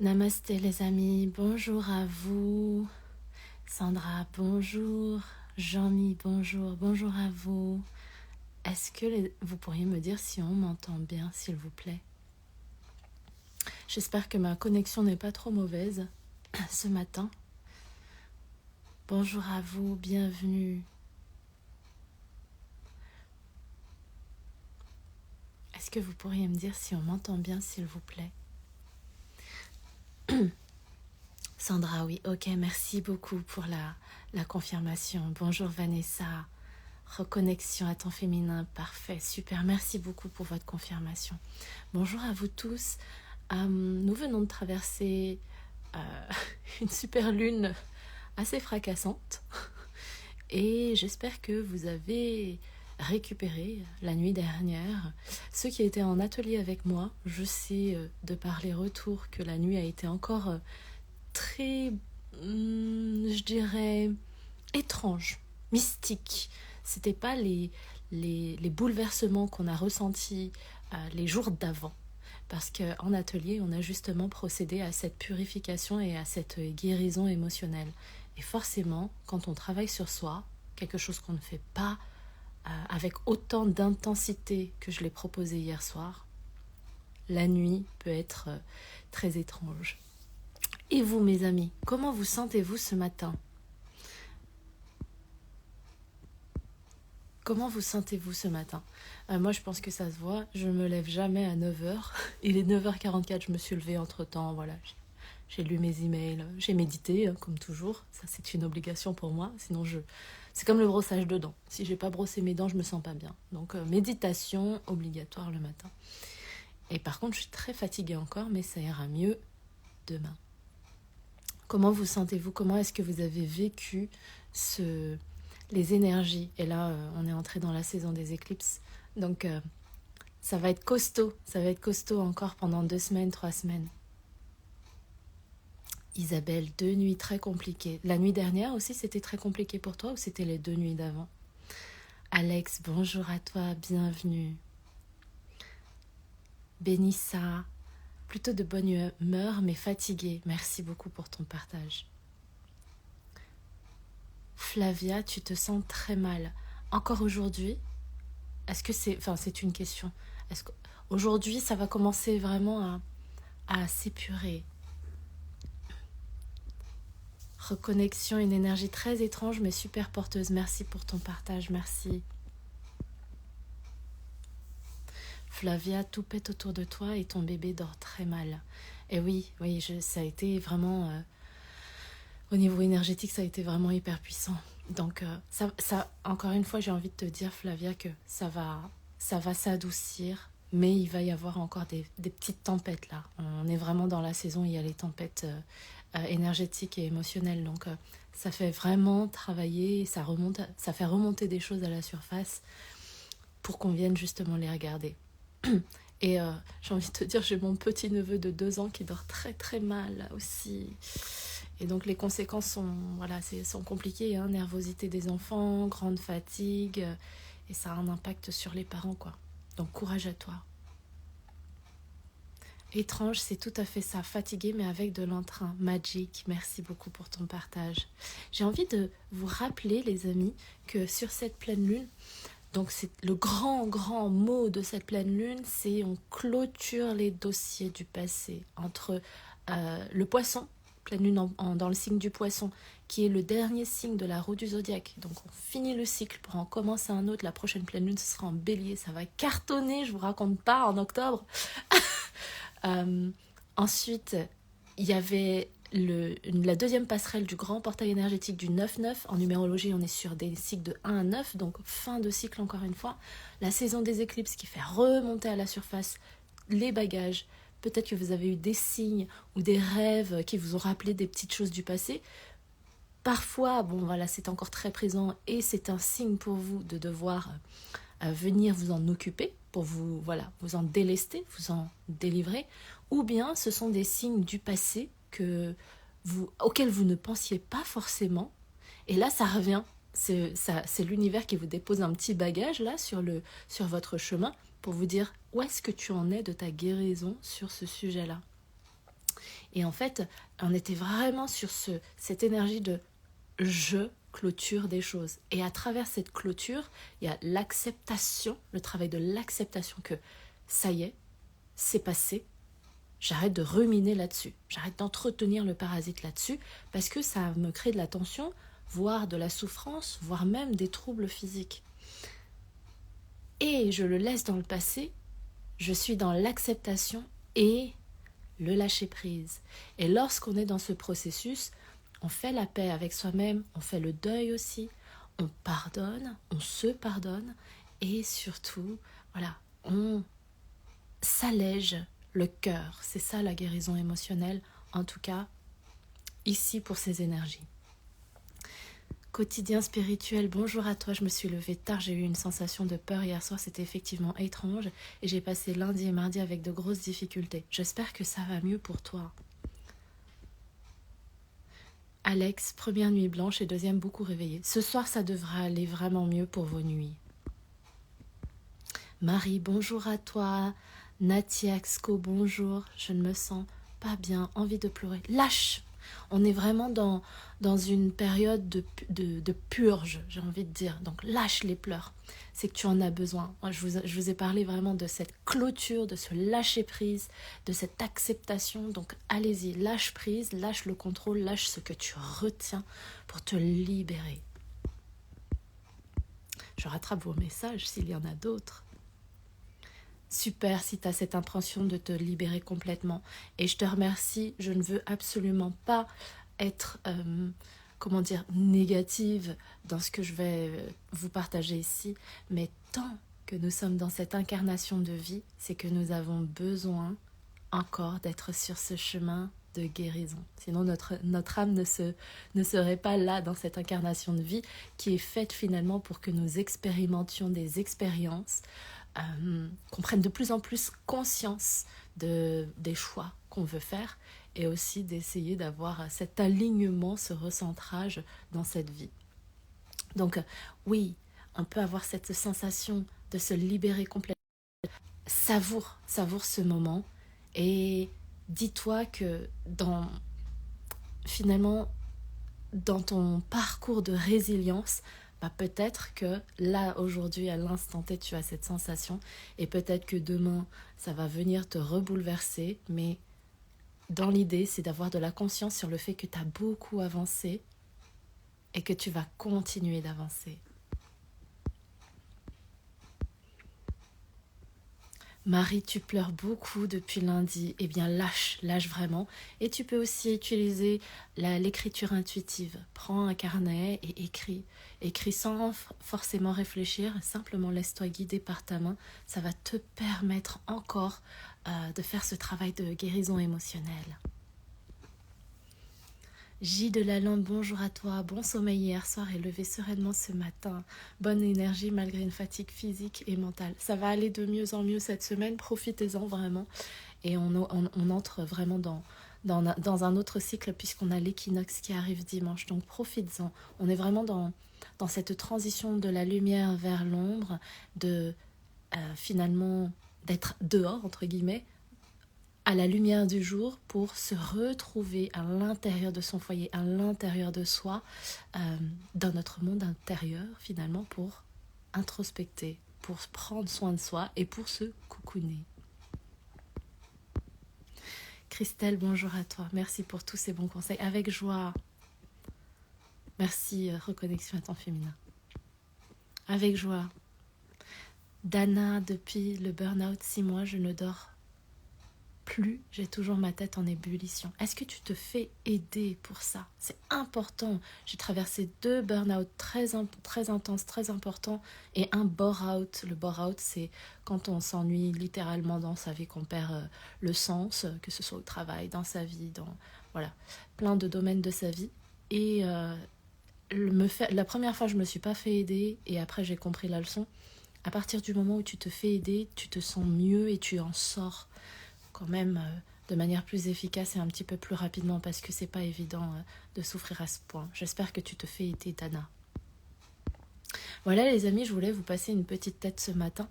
Namasté les amis, bonjour à vous. Sandra, bonjour. Jean-Mi, bonjour. Bonjour à vous. Est-ce que vous pourriez me dire si on m'entend bien, s'il vous plaît? J'espère que ma connexion n'est pas trop mauvaise ce matin. Bonjour à vous, bienvenue. Est-ce que vous pourriez me dire si on m'entend bien, s'il vous plaît? Sandra, oui, ok, merci beaucoup pour la confirmation. Bonjour Vanessa, reconnexion à ton féminin, parfait, super, merci beaucoup pour votre confirmation. Bonjour à vous tous, nous venons de traverser une super lune assez fracassante et j'espère que vous avez récupéré la nuit dernière. Ceux qui étaient en atelier avec moi, je sais de par les retours que la nuit a été encore très, je dirais, étrange, mystique. C'était pas les bouleversements qu'on a ressentis les jours d'avant. Parce qu'en atelier, on a justement procédé à cette purification et à cette guérison émotionnelle. Et forcément, quand on travaille sur soi, quelque chose qu'on ne fait pas avec autant d'intensité que je l'ai proposé hier soir, la nuit peut être très étrange. Et vous, mes amis, comment vous sentez-vous ce matin? Comment vous sentez-vous ce matin? Moi, je pense que ça se voit. Je me lève jamais à 9h. Il est 9h44, je me suis levée entre-temps. Voilà, j'ai lu mes emails, j'ai médité, comme toujours. Ça, c'est une obligation pour moi. Sinon, c'est comme le brossage de dents. Si j'ai pas brossé mes dents, je me sens pas bien. Donc, méditation obligatoire le matin. Et par contre, je suis très fatiguée encore, mais ça ira mieux demain. Comment vous sentez-vous? Comment est-ce que vous avez vécu les énergies? Et là, on est entré dans la saison des éclipses. Donc, ça va être costaud. Ça va être costaud encore pendant 2 semaines, 3 semaines. Isabelle, 2 nuits très compliquées. La nuit dernière aussi, c'était très compliqué pour toi ou c'était les 2 nuits d'avant? Alex, bonjour à toi, bienvenue. Benissa, plutôt de bonne humeur mais fatiguée. Merci beaucoup pour ton partage. Flavia, tu te sens très mal. Encore aujourd'hui? Est-ce que c'est... Enfin, c'est une question. Est-ce qu'aujourd'hui, ça va commencer vraiment à s'épurer? Reconnexion, une énergie très étrange mais super porteuse. Merci pour ton partage, merci. Flavia, tout pète autour de toi et ton bébé dort très mal. Et oui, ça a été vraiment... au niveau énergétique, ça a été vraiment hyper puissant. Donc, encore une fois, j'ai envie de te dire, Flavia, que ça va s'adoucir, mais il va y avoir encore des petites tempêtes là. On est vraiment dans la saison où il y a les tempêtes énergétiques et émotionnelles. Donc, ça fait vraiment travailler, ça fait remonter des choses à la surface pour qu'on vienne justement les regarder. Et j'ai envie de te dire, j'ai mon petit neveu de 2 ans qui dort très très mal aussi. Et donc les conséquences sont compliquées, hein, nervosité des enfants, grande fatigue, et ça a un impact sur les parents, quoi. Donc courage à toi. Étrange, c'est tout à fait ça, fatigué mais avec de l'entrain. Magic, merci beaucoup pour ton partage. J'ai envie de vous rappeler, les amis, que sur cette pleine lune, donc c'est le grand mot de cette pleine lune, c'est on clôture les dossiers du passé entre le poisson, pleine lune dans le signe du poisson, qui est le dernier signe de la roue du zodiaque. Donc on finit le cycle pour en commencer un autre. La prochaine pleine lune, ce sera en bélier. Ça va cartonner, je vous raconte pas, en octobre. Ensuite, il y avait la deuxième passerelle du grand portail énergétique du 9-9. En numérologie, on est sur des cycles de 1 à 9, donc fin de cycle encore une fois. La saison des éclipses qui fait remonter à la surface les bagages. Peut-être que vous avez eu des signes ou des rêves qui vous ont rappelé des petites choses du passé. Parfois, c'est encore très présent et c'est un signe pour vous de devoir venir vous en occuper, pour vous en délester, vous en délivrer. Ou bien ce sont des signes du passé auxquels vous ne pensiez pas forcément. Et là, ça revient. C'est l'univers qui vous dépose un petit bagage là sur votre chemin pour vous dire où est-ce que tu en es de ta guérison sur ce sujet-là. Et en fait, on était vraiment sur cette énergie de je clôture des choses. Et à travers cette clôture, il y a l'acceptation, le travail de l'acceptation que ça y est, c'est passé, j'arrête de ruminer là-dessus, j'arrête d'entretenir le parasite là-dessus, parce que ça me crée de la tension, voire de la souffrance, voire même des troubles physiques. Et je le laisse dans le passé, je suis dans l'acceptation et le lâcher-prise. Et lorsqu'on est dans ce processus, on fait la paix avec soi-même, on fait le deuil aussi, on pardonne, on se pardonne, et surtout, voilà, on s'allège le cœur. C'est ça la guérison émotionnelle, en tout cas, ici pour ces énergies. Quotidien spirituel, bonjour à toi, je me suis levée tard, j'ai eu une sensation de peur hier soir, c'était effectivement étrange, et j'ai passé lundi et mardi avec de grosses difficultés. J'espère que ça va mieux pour toi. Alex, première nuit blanche et deuxième beaucoup réveillée. Ce soir, ça devra aller vraiment mieux pour vos nuits. Marie, bonjour à toi. Natiaxco, bonjour. Je ne me sens pas bien, envie de pleurer. Lâche! On est vraiment dans une période de purge, j'ai envie de dire. Donc lâche les pleurs. C'est que tu en as besoin. Je vous ai parlé vraiment de cette clôture, de ce lâcher prise, de cette acceptation. Donc allez-y, lâche prise, lâche le contrôle, lâche ce que tu retiens pour te libérer. Je rattrape vos messages s'il y en a d'autres. Super si tu as cette impression de te libérer complètement. Et je te remercie, je ne veux absolument pas être, négative dans ce que je vais vous partager ici. Mais tant que nous sommes dans cette incarnation de vie, c'est que nous avons besoin encore d'être sur ce chemin de guérison. Sinon notre âme ne serait pas là dans cette incarnation de vie qui est faite finalement pour que nous expérimentions des expériences, qu'on prenne de plus en plus conscience des choix qu'on veut faire et aussi d'essayer d'avoir cet alignement, ce recentrage dans cette vie. Donc oui, on peut avoir cette sensation de se libérer complètement. Savoure ce moment et dis-toi que finalement dans ton parcours de résilience, peut-être que là, aujourd'hui, à l'instant T, tu as cette sensation et peut-être que demain, ça va venir te rebouleverser, mais dans l'idée, c'est d'avoir de la conscience sur le fait que tu as beaucoup avancé et que tu vas continuer d'avancer. Marie, tu pleures beaucoup depuis lundi. Eh bien, lâche vraiment. Et tu peux aussi utiliser l'écriture intuitive. Prends un carnet et écris. Écris sans forcément réfléchir. Simplement laisse-toi guider par ta main. Ça va te permettre encore de faire ce travail de guérison émotionnelle. J de la Lampe, bonjour à toi, bon sommeil hier soir et levé sereinement ce matin. Bonne énergie malgré une fatigue physique et mentale. Ça va aller de mieux en mieux cette semaine, profitez-en vraiment. Et on entre vraiment dans un autre cycle puisqu'on a l'équinoxe qui arrive dimanche, donc profites-en. On est vraiment dans cette transition de la lumière vers l'ombre, de finalement d'être dehors, entre guillemets, à la lumière du jour pour se retrouver à l'intérieur de son foyer, à l'intérieur de soi, dans notre monde intérieur finalement, pour introspecter, pour prendre soin de soi et pour se cocooner. Christelle, bonjour à toi, merci pour tous ces bons conseils, avec joie. Merci, reconnexion à ton féminin. Avec joie. Dana, depuis le burn-out 6 mois, je ne dors plus, j'ai toujours ma tête en ébullition. Est-ce que tu te fais aider pour ça? C'est important. J'ai traversé 2 burn-out très intenses, très importants, et un bore-out. Le bore-out, c'est quand on s'ennuie littéralement dans sa vie, qu'on perd le sens, que ce soit au travail, dans sa vie, dans plein de domaines de sa vie. Et la première fois, je me suis pas fait aider, et après, j'ai compris la leçon. À partir du moment où tu te fais aider, tu te sens mieux et tu en sors quand même de manière plus efficace et un petit peu plus rapidement, parce que c'est pas évident de souffrir à ce point. J'espère que tu te fais aider, Dana. Voilà les amis, je voulais vous passer une petite tête ce matin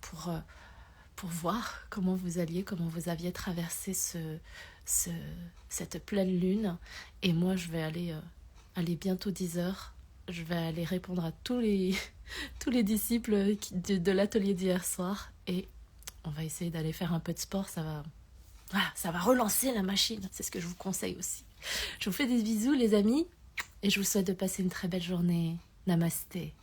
pour voir comment vous aviez traversé cette pleine lune. Et moi, je vais aller bientôt 10h. Je vais aller répondre à tous les disciples de l'atelier d'hier soir. Et on va essayer d'aller faire un peu de sport. Ça va relancer la machine. C'est ce que je vous conseille aussi. Je vous fais des bisous, les amis. Et je vous souhaite de passer une très belle journée. Namasté.